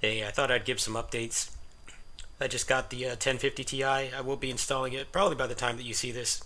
Hey, I thought I'd give some updates. I just got the 1050 Ti. I will be installing it probably by the time that you see this.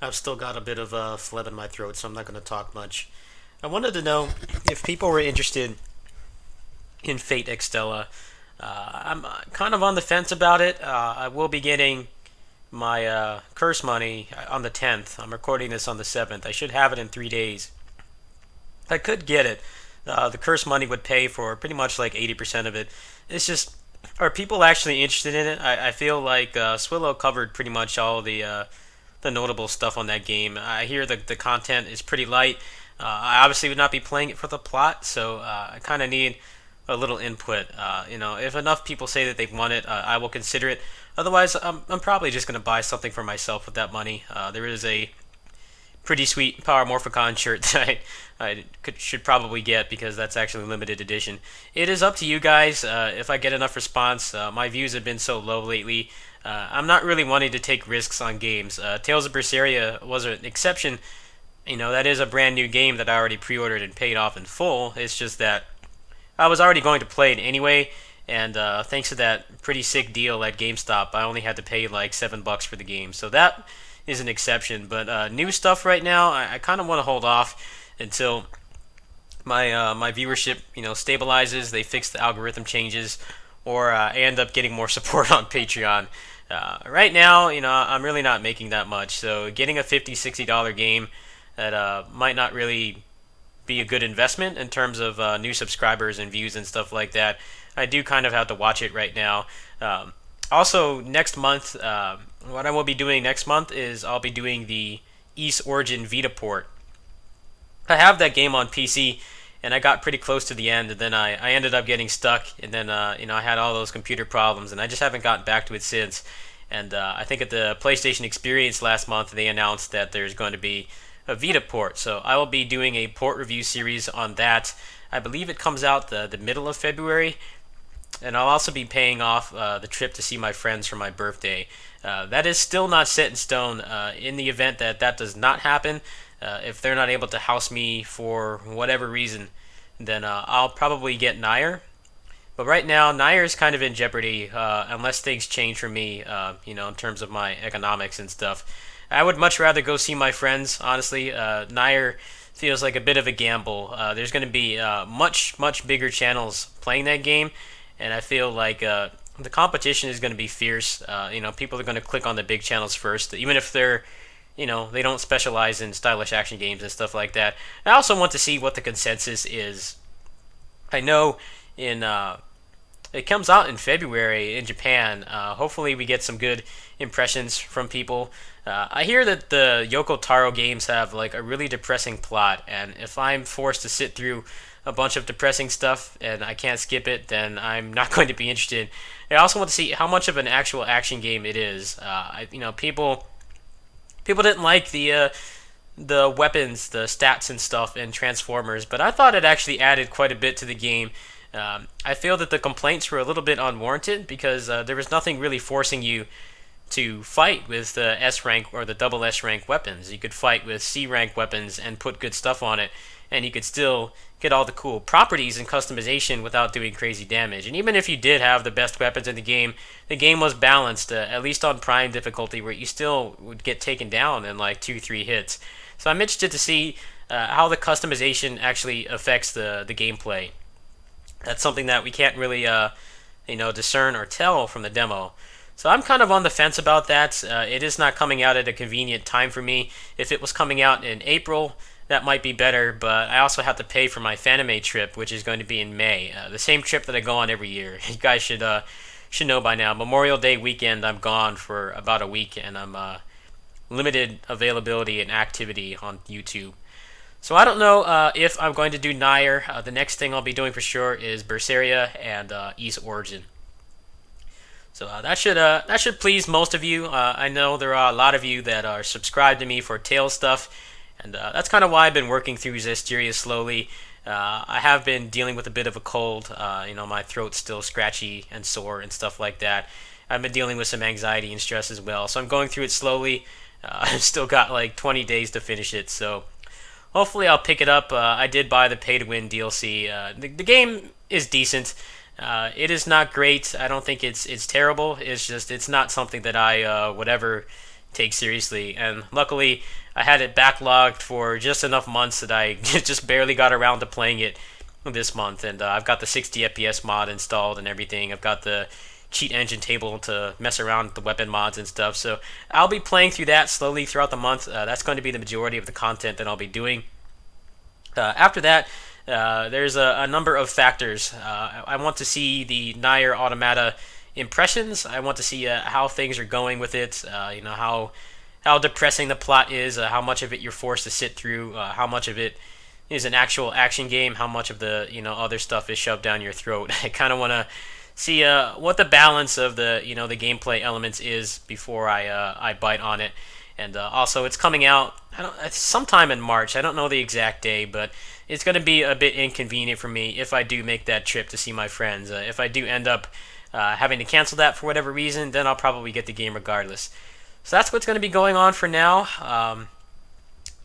I've still got a bit of a phlegm in my throat, so I'm not going to talk much. I wanted to know if people were interested in Fate Extella. I'm kind of on the fence about it. I will be getting my curse money on the 10th. I'm recording this on the 7th. I should have it in 3 days. I could get it. The curse money would pay for pretty much like 80% of it. It's just, are people actually interested in it? I feel like Swillow covered pretty much all the notable stuff on that game. I hear the content is pretty light. I obviously would not be playing it for the plot, so I kind of need a little input. If enough people say that they want it, I will consider it. Otherwise, I'm probably just going to buy something for myself with that money. There is a pretty sweet Power Morphicon shirt that should probably get because that's actually limited edition. It is up to you guys if I get enough response. My views have been so low lately. I'm not really wanting to take risks on games. Tales of Berseria was an exception. That is a brand new game that I already pre-ordered and paid off in full. It's just that I was already going to play it anyway, and thanks to that pretty sick deal at GameStop, I only had to pay like $7 for the game. So that is an exception. But new stuff right now, I kind of want to hold off until my viewership stabilizes. They fix the algorithm changes, or I end up getting more support on Patreon. Right now, I'm really not making that much. So getting a $50-$60 game that might not really be a good investment in terms of new subscribers and views and stuff like that. I do kind of have to watch it right now. Also, next month, what I will be doing next month is I'll be doing the East Origin Vita port. I have that game on PC, and I got pretty close to the end, and then I ended up getting stuck, and then I had all those computer problems, and I just haven't gotten back to it since. And I think at the PlayStation Experience last month, they announced that there's going to be a Vita port, so I will be doing a port review series on that. I believe it comes out the middle of February, and I'll also be paying off the trip to see my friends for my birthday. That is still not set in stone. In the event that that does not happen, if they're not able to house me for whatever reason, then I'll probably get Nair. But right now, Nair is kind of in jeopardy unless things change for me, in terms of my economics and stuff. I would much rather go see my friends, honestly. Nair feels like a bit of a gamble. There's going to be much bigger channels playing that game, and I feel like the competition is going to be fierce. People are going to click on the big channels first, even if they don't specialize in stylish action games and stuff like that. I also want to see what the consensus is. I know it comes out in February in Japan. Hopefully we get some good impressions from people. I hear that the Yoko Taro games have like a really depressing plot, and if I'm forced to sit through a bunch of depressing stuff and I can't skip it, then I'm not going to be interested. I also want to see how much of an actual action game it is. People didn't like the weapons, the stats and stuff in Transformers, but I thought it actually added quite a bit to the game. I feel that the complaints were a little bit unwarranted because there was nothing really forcing you to fight with the S rank or the double S rank weapons. You could fight with C rank weapons and put good stuff on it, and you could still get all the cool properties and customization without doing crazy damage. And even if you did have the best weapons in the game was balanced, at least on prime difficulty, where you still would get taken down in like 2-3 hits. So I'm interested to see how the customization actually affects the gameplay. That's something that we can't really discern or tell from the demo. So I'm kind of on the fence about that. It is not coming out at a convenient time for me. If it was coming out in April, that might be better, but I also have to pay for my Fanime trip, which is going to be in May. The same trip that I go on every year. You guys should know by now. Memorial Day weekend, I'm gone for about a week, and I'm limited availability and activity on YouTube. So I don't know if I'm going to do Nair. The next thing I'll be doing for sure is Berseria and East Origin. So that should please most of you. I know there are a lot of you that are subscribed to me for Tales stuff, and that's kind of why I've been working through Zestiria slowly. I have been dealing with a bit of a cold. My throat's still scratchy and sore and stuff like that. I've been dealing with some anxiety and stress as well, so I'm going through it slowly. I've still got like 20 days to finish it, so hopefully I'll pick it up. I did buy the pay-to-win DLC. The game is decent. It is not great. I don't think it's terrible. It's just it's not something that I would ever take seriously. And luckily, I had it backlogged for just enough months that I just barely got around to playing it this month. And I've got the 60 FPS mod installed and everything. I've got the cheat engine table to mess around with the weapon mods and stuff. So I'll be playing through that slowly throughout the month. That's going to be the majority of the content that I'll be doing. After that, there's a number of factors. I want to see the Nier Automata impressions. I want to see how things are going with it. How depressing the plot is. How much of it you're forced to sit through. How much of it is an actual action game. How much of the other stuff is shoved down your throat. I kind of want to see what the balance of the the gameplay elements is before I bite on it. And also, it's coming out it's sometime in March. I don't know the exact day, but it's going to be a bit inconvenient for me if I do make that trip to see my friends. If I do end up having to cancel that for whatever reason, then I'll probably get the game regardless. So that's what's going to be going on for now.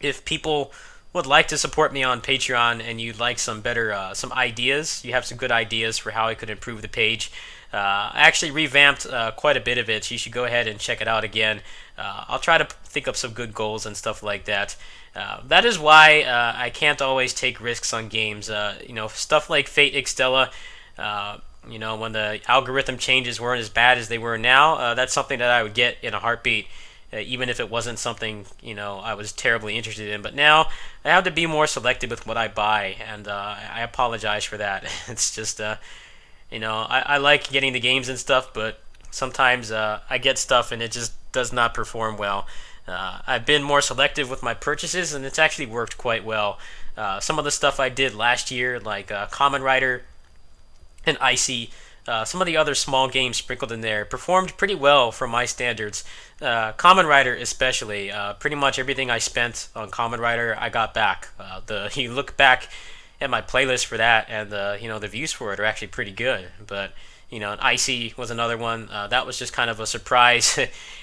If people would like to support me on Patreon and you'd like some better some ideas, you have some good ideas for how I could improve the page. I actually revamped quite a bit of it, so you should go ahead and check it out again. I'll try to think up some good goals and stuff like that. That is why I can't always take risks on games. Stuff like Fate Extella, when the algorithm changes weren't as bad as they were now, that's something that I would get in a heartbeat. Even if it wasn't something I was terribly interested in. But now I have to be more selective with what I buy, and I apologize for that. It's just I like getting the games and stuff, but sometimes I get stuff and it just does not perform well. I've been more selective with my purchases, and it's actually worked quite well. Some of the stuff I did last year, like Kamen Rider and Icy, some of the other small games sprinkled in there performed pretty well for my standards. Kamen Rider especially, pretty much everything I spent on Kamen Rider I got back. You look back at my playlist for that, and the views for it are actually pretty good. But Icy was another one that was just kind of a surprise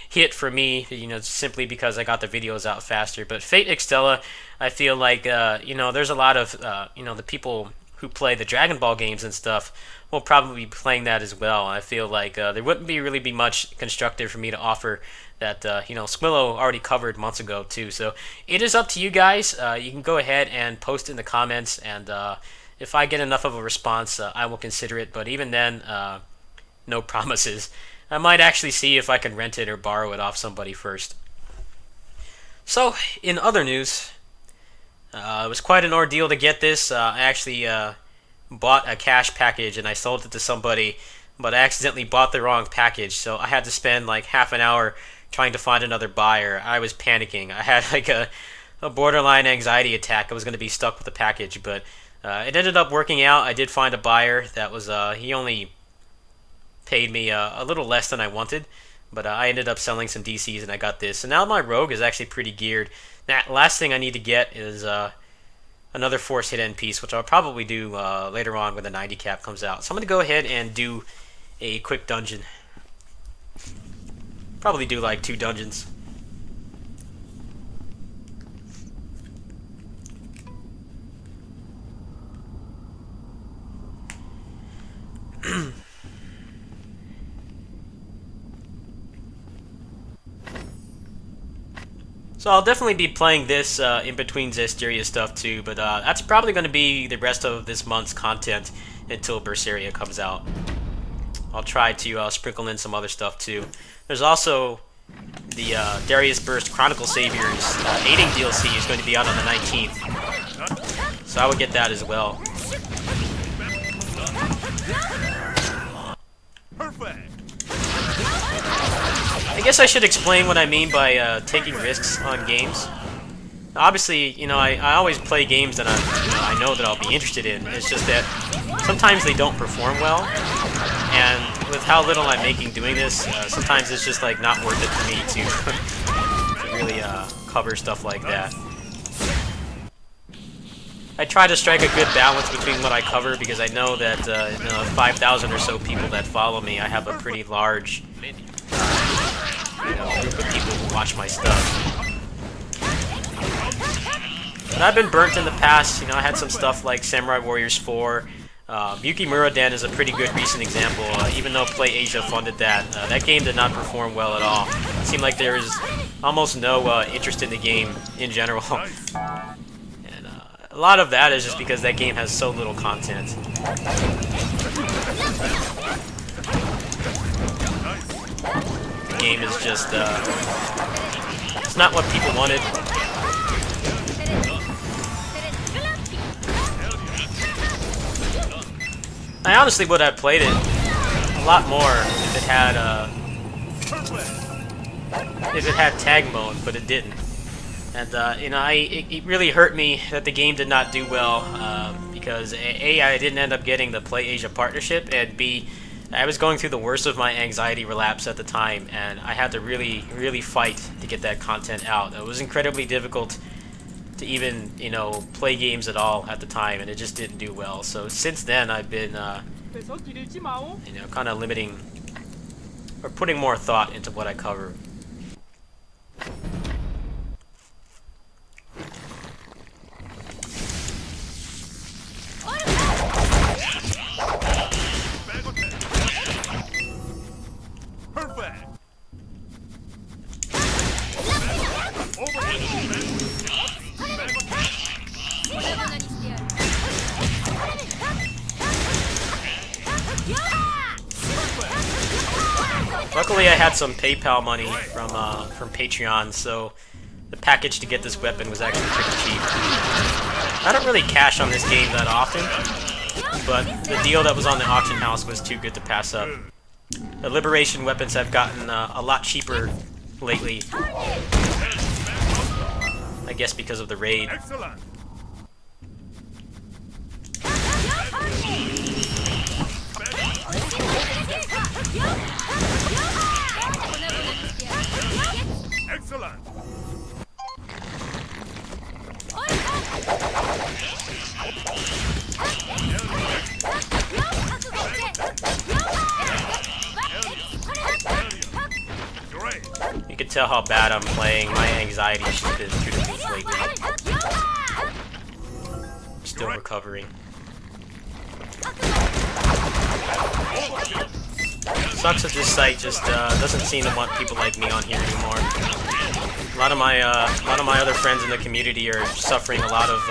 hit for me, simply because I got the videos out faster. But Fate Extella, I feel like there's a lot of the people who play the Dragon Ball games and stuff will probably be playing that as well. I feel like there wouldn't really be much constructive for me to offer that Squillo already covered months ago too. So it is up to you guys. You can go ahead and post in the comments, and if I get enough of a response, I will consider it. But even then, no promises. I might actually see if I can rent it or borrow it off somebody first. So, in other news, it was quite an ordeal to get this. I actually bought a cash package and I sold it to somebody, but I accidentally bought the wrong package, so I had to spend like half an hour trying to find another buyer. I was panicking. I had like a borderline anxiety attack. I was going to be stuck with the package, but it ended up working out. I did find a buyer that was, he only paid me a little less than I wanted, but I ended up selling some DCs and I got this. And now my Rogue is actually pretty geared. That last thing I need to get is another Force Hit End piece, which I'll probably do later on when the 90 cap comes out. So I'm going to go ahead and do a quick dungeon. Probably do like 2 dungeons. So I'll definitely be playing this in between Zestiria stuff too, but that's probably going to be the rest of this month's content until Berseria comes out. I'll try to sprinkle in some other stuff too. There's also the Darius Burst Chronicle Saviors aiding DLC is going to be out on the 19th, so I would get that as well. Perfect. I guess I should explain what I mean by taking risks on games. Obviously, I always play games that I know that I'll be interested in. It's just that sometimes they don't perform well, and with how little I'm making doing this, sometimes it's just like not worth it for me to really cover stuff like that. I try to strike a good balance between what I cover, because I know that 5,000 or so people that follow me, I have a pretty large group of people who watch my stuff. But I've been burnt in the past. You know, I had some stuff like Samurai Warriors 4. Yukimura Den is a pretty good recent example. Even though Play Asia funded that, that game did not perform well at all. It seemed like there was almost no interest in the game in general. And a lot of that is just because that game has so little content. The game is just, it's not what people wanted. I honestly would have played it a lot more if it had tag mode, but it didn't. And you know, it really hurt me that the game did not do well because A, I didn't end up getting the Play Asia partnership, and B, I was going through the worst of my anxiety relapse at the time, and I had to really fight to get that content out. It was incredibly difficult to even, you know, play games at all at the time, and it just didn't do well. So since then, I've been, you know, kind of limiting or putting more thought into what I cover. Luckily, I had some PayPal money from Patreon, so the package to get this weapon was actually pretty cheap. I don't really cash on this game that often, but the deal that was on the auction house was too good to pass up. The Liberation weapons have gotten a lot cheaper lately, I guess because of the raid. Excellent. You can tell how bad I'm playing. My anxiety's just been through the roof lately. Still recovering. Sucks that this site just doesn't seem to want people like me on here anymore. A lot of my other friends in the community are suffering a lot of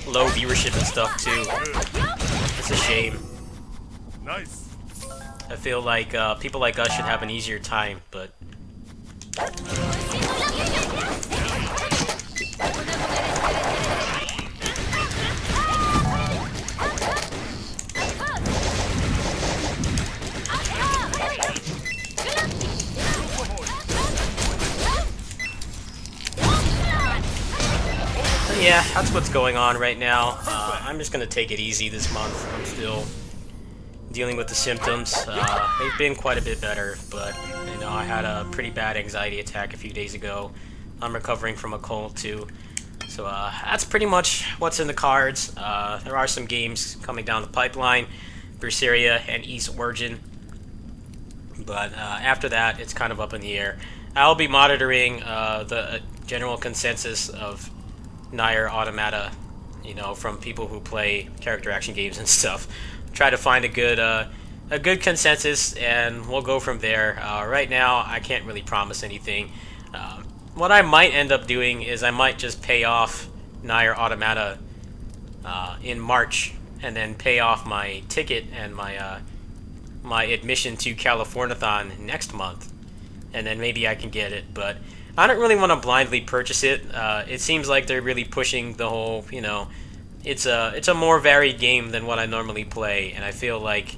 low viewership and stuff too. It's a shame. Nice. I feel like people like us should have an easier time, but. Yeah, that's what's going on right now. I'm just gonna take it easy this month. I'm still dealing with the symptoms. They've been quite a bit better, but you know, I had a pretty bad anxiety attack a few days ago. I'm recovering from a cold too. So that's pretty much what's in the cards. There are some games coming down the pipeline, Berseria and East Origin, but after that, it's kind of up in the air. I'll be monitoring the general consensus of Nier Automata, you know, from people who play character action games and stuff. Try to find a good consensus, and we'll go from there. Right now, I can't really promise anything. What I might end up doing is I might just pay off Nier Automata in March, and then pay off my ticket and my admission to Californiathon next month, and then maybe I can get it. But I don't really want to blindly purchase it. It seems like they're really pushing the whole, you know, it's a more varied game than what I normally play, and I feel like,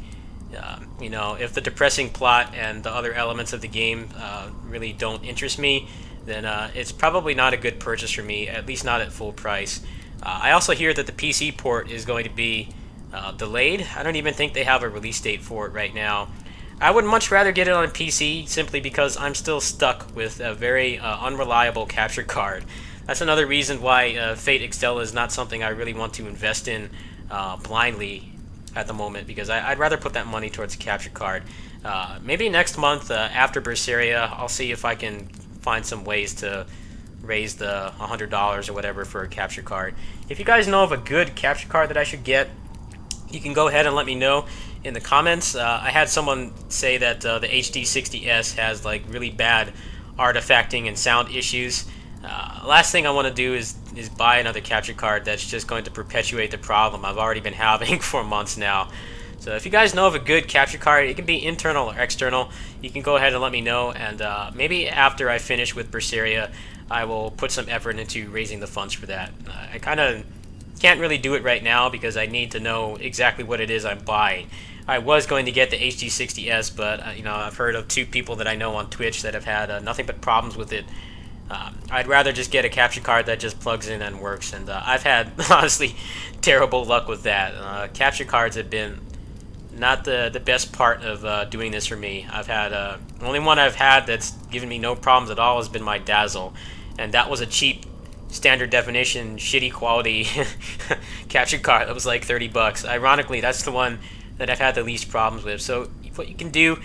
you know, if the depressing plot and the other elements of the game really don't interest me, then it's probably not a good purchase for me, at least not at full price. I also hear that the PC port is going to be delayed. I don't even think they have a release date for it right now. I would much rather get it on a PC simply because I'm still stuck with a very unreliable capture card. That's another reason why Fate Extella is not something I really want to invest in blindly at the moment, because I'd rather put that money towards a capture card. Maybe next month after Berseria, I'll see if I can find some ways to raise the $100 or whatever for a capture card. If you guys know of a good capture card that I should get, you can go ahead and let me know in the comments. I had someone say that the HD60S has like really bad artifacting and sound issues. Last thing I want to do is buy another capture card that's just going to perpetuate the problem I've already been having for months now. So if you guys know of a good capture card, it can be internal or external, you can go ahead and let me know, and maybe after I finish with Berseria, I will put some effort into raising the funds for that. I kind of can't really do it right now because I need to know exactly what it is I'm buying. I was going to get the HD60S, but you know, I've heard of 2 people that I know on Twitch that have had nothing but problems with it. I'd rather just get a capture card that just plugs in and works, and I've had honestly terrible luck with that. Capture cards have been not the best part of doing this for me. I've had the only one I've had that's given me no problems at all has been my Dazzle, and that was a cheap standard definition shitty quality capture card that was like 30 bucks. Ironically, that's the one that I've had the least problems with. So what you can do,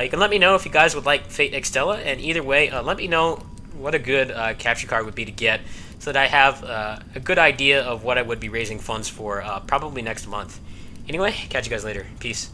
you can let me know if you guys would like Fate Extella, and either way, let me know what a good capture card would be to get, so that I have a good idea of what I would be raising funds for probably next month. Anyway, catch you guys later. Peace.